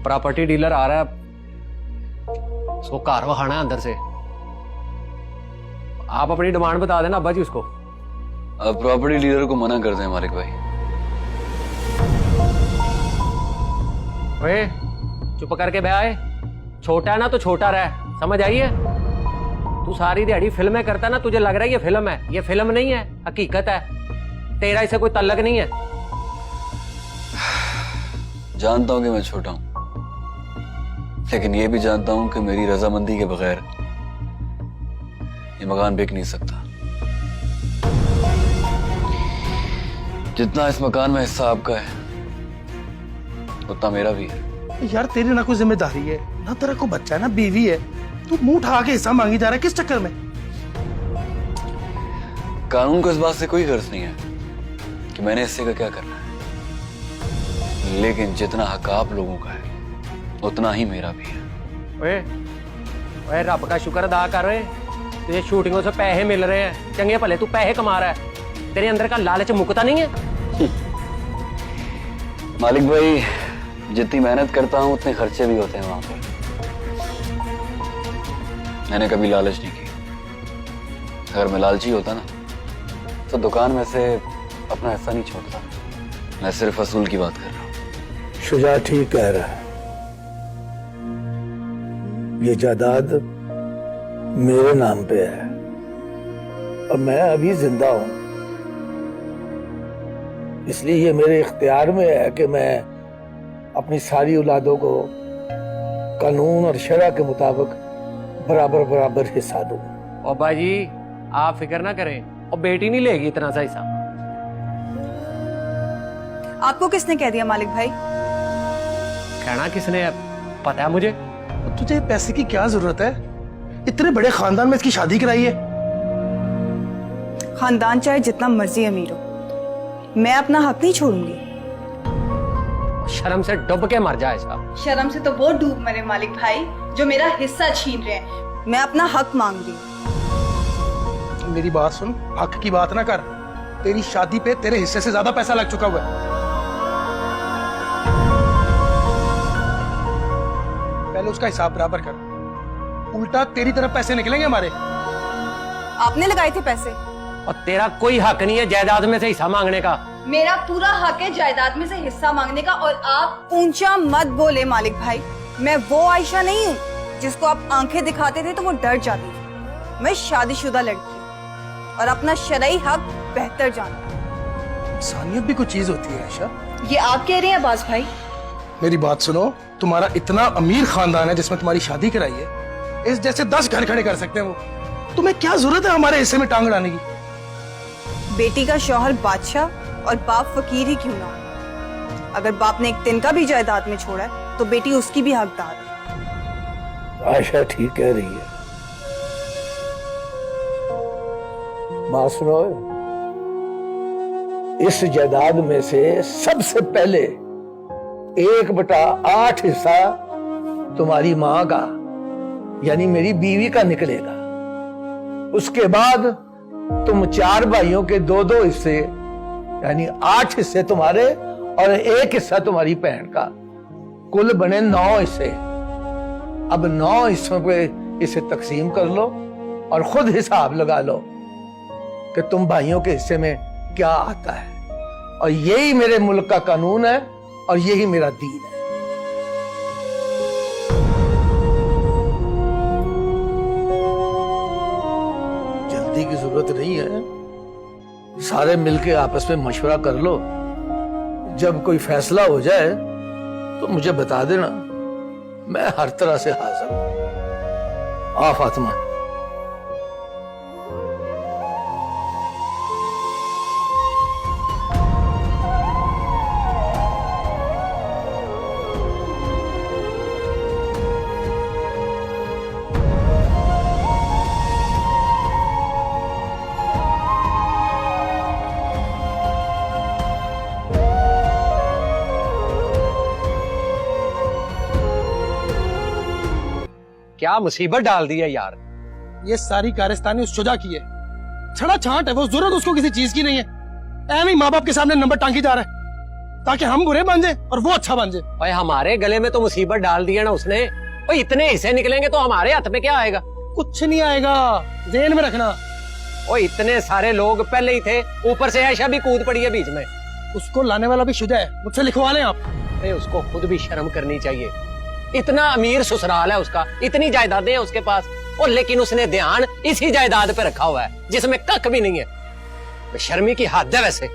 Property dealer आ रहा है, उसको कार वहाना है अंदर से। आप अपनी डिमांड बता देना अब्बा जी उसको। अब प्रॉपर्टी डीलर को मना कर दें मालिक भाई। ओए चुप करके बह आए, छोटा है ना तो छोटा रह, समझ आई है? तू सारी दिहाड़ी फिल्में करता ना, तुझे लग रहा है ये फिल्म है, ये फिल्म नहीं है, हकीकत है। तेरा इसे कोई तल्लक नहीं है। जानता हूं कि मैं छोटा हूं, लेकिन ये भी जानता हूं कि मेरी रजामंदी के बगैर ये मकान बिक नहीं सकता। जितना इस मकान में हिस्सा आपका है उतना मेरा भी है। यार तेरी ना कोई जिम्मेदारी है ना, तेरा कोई बच्चा है ना बीवी है, तू मुंह उठा के हिस्सा मांगी जा रहा है, किस चक्कर में? कानून को इस बात से कोई गर्ज नहीं है कि मैंने हिस्से का क्या करना है, लेकिन जितना हक आप लोगों का है उतना ही मेरा भी है। ओए ओए रब का शुक्र अदा कर रहे, तुझे शूटिंगों से पैसे मिल रहे हैं, चंगे भले तू पैसे कमा रहा है, तेरे अंदर का लालच मुकता नहीं है। मालिक भाई, जितनी मेहनत करता हूं उतने खर्चे भी होते हैं वहां पर। मैंने कभी लालच नहीं की। अगर मैं लालची होता ना तो दुकान में से अपना हिस्सा नहीं छोड़ता। मैं सिर्फ असूल की बात कर रहा हूं। शुजा ठीक कह रहा है, ये जायदाद मेरे नाम पे है और मैं अभी जिंदा हूं, इसलिए ये मेरे इख्तियार में है कि मैं अपनी सारी औलादों को कानून और शरा के मुताबिक बराबर बराबर हिस्सा दूं। और बाजी आप फिक्र ना करें, और बेटी नहीं लेगी इतना सा हिस्सा। आपको किसने कह दिया मालिक भाई? कहना किसने है पता है मुझे। तुझे पैसे की क्या जरूरत है? इतने बड़े खानदान में इसकी शादी कराई है। खानदान चाहे जितना मर्जी अमीर हो, मैं अपना हक नहीं छोड़ूंगी। शर्म से डूब के मर जाए साहब। शर्म से तो वो डूब मरे मालिक भाई जो मेरा हिस्सा छीन रहे हैं। मैं अपना हक मांग रही हूँ। मेरी बात सुन, हक की बात ना कर। तेरी शादी पे तेरे हिस्से से ज्यादा पैसा लग चुका हुआ है। पहले उसका हिसाब बराबर कर, उल्टा तेरी तरफ पैसे निकलेंगे हमारे। आपने लगाए थे पैसे। और तेरा कोई हक नहीं है जायदाद में से हिस्सा मांगने का। मेरा पूरा हक है जायदाद में से हिस्सा मांगने का। और आप ऊंचा मत बोले मालिक भाई, मैं वो आयशा नहीं हूँ जिसको आप आंखें दिखाते थे तो वो डर जाती थी। मैं शादीशुदा लड़की हूँ और अपना शरई हक बेहतर जानती हूँ। इंसानियत भी कुछ चीज होती है आयशा। ये आप कह रहे हैं अब्बास भाई? मेरी बात सुनो, तुम्हारा इतना अमीर खानदान है जिसमें तुम्हारी शादी कराई है, इस जैसे 10 घर खड़े कर सकते हैं वो। तुम्हें क्या जरूरत है हमारे हिस्से में टांग अड़ाने की? बेटी का शौहर बादशाह और बाप फकीर ही क्यों ना हो, अगर बाप ने एक तिनका भी जायदाद में छोड़ा है तो बेटी उसकी भी हकदार है। आयशा ठीक कह रही है। बात सुनो, इस जायदाद में से सबसे पहले 1/8 हिस्सा तुम्हारी मां का यानी मेरी बीवी का निकलेगा। उसके बाद तुम 4 भाइयों के 2-2 हिस्से यानी 8 हिस्से तुम्हारे और 1 हिस्सा तुम्हारी बहन का, कुल बने 9 हिस्से। अब 9 हिस्सों पे इसे तकसीम कर लो और खुद हिसाब लगा लो कि तुम भाइयों के हिस्से में क्या आता है। और यही मेरे मुल्क का कानून है और यही मेरा दीन है। जल्दी की जरूरत नहीं है, सारे मिलके आपस में मशवरा कर लो। जब कोई फैसला हो जाए तो मुझे बता देना, मैं हर तरह से हाजिर हूं। आ फातिमा। क्या मुसीबत डाल दी है यार। ये सारी कारस्तानी उस शुजा की है। छड़ा छांट है वो, जरूरत उसको किसी चीज की नहीं है। ऐਵੇਂ ही माँ बाप के सामने नंबर टांगी जा रहा है। ताकि हम बुरे बन जाए और वो अच्छा बन जाए। भाई हमारे गले में तो मुसीबत डाल दी है ना उसने। भाई इतने हिस्से निकलेंगे तो हमारे हाथ में क्या आएगा? कुछ नहीं आएगा, ज़हन में रखना। ओ इतने सारे लोग पहले ही थे, ऊपर से ऐशा भी कूद पड़ी है बीच में। उसको लाने वाला भी शुदा है, मुझसे लिखवा लें आप। अरे उसको खुद भी शर्म करनी चाहिए। इतना अमीर ससुराल है उसका, इतनी जायदादें हैं उसके पास, और लेकिन उसने ध्यान इसी जायदाद पे रखा हुआ है जिसमें कख भी नहीं है। शर्मी की हद है वैसे।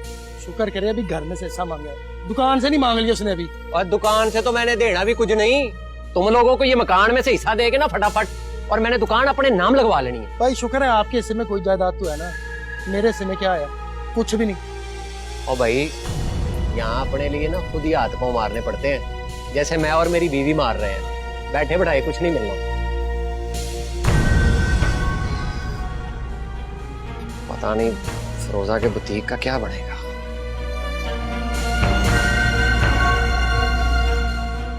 शुक्र करे अभी घर में से हिस्सा मांगा है, दुकान से नहीं मांग लिया उसने अभी। और दुकान से तो मैंने देना भी कुछ नहीं, तुम लोगों को ये मकान में से हिस्सा देगे ना फटाफट, और मैंने दुकान अपने नाम लगवा लेनी है। भाई शुक्र है आपके हिस्से में कोई जायदाद तो है ना, मेरे हिस्से में क्या आया? कुछ भी नहीं। और भाई यहाँ अपने लिए ना खुद ही हाथ पांव मारने पड़ते हैं, जैसे मैं और मेरी बीवी मार रहे हैं। बैठे बैठाए कुछ नहीं मिलना। पता नहीं फिरोजा के बुटीक का क्या बढ़ेगा।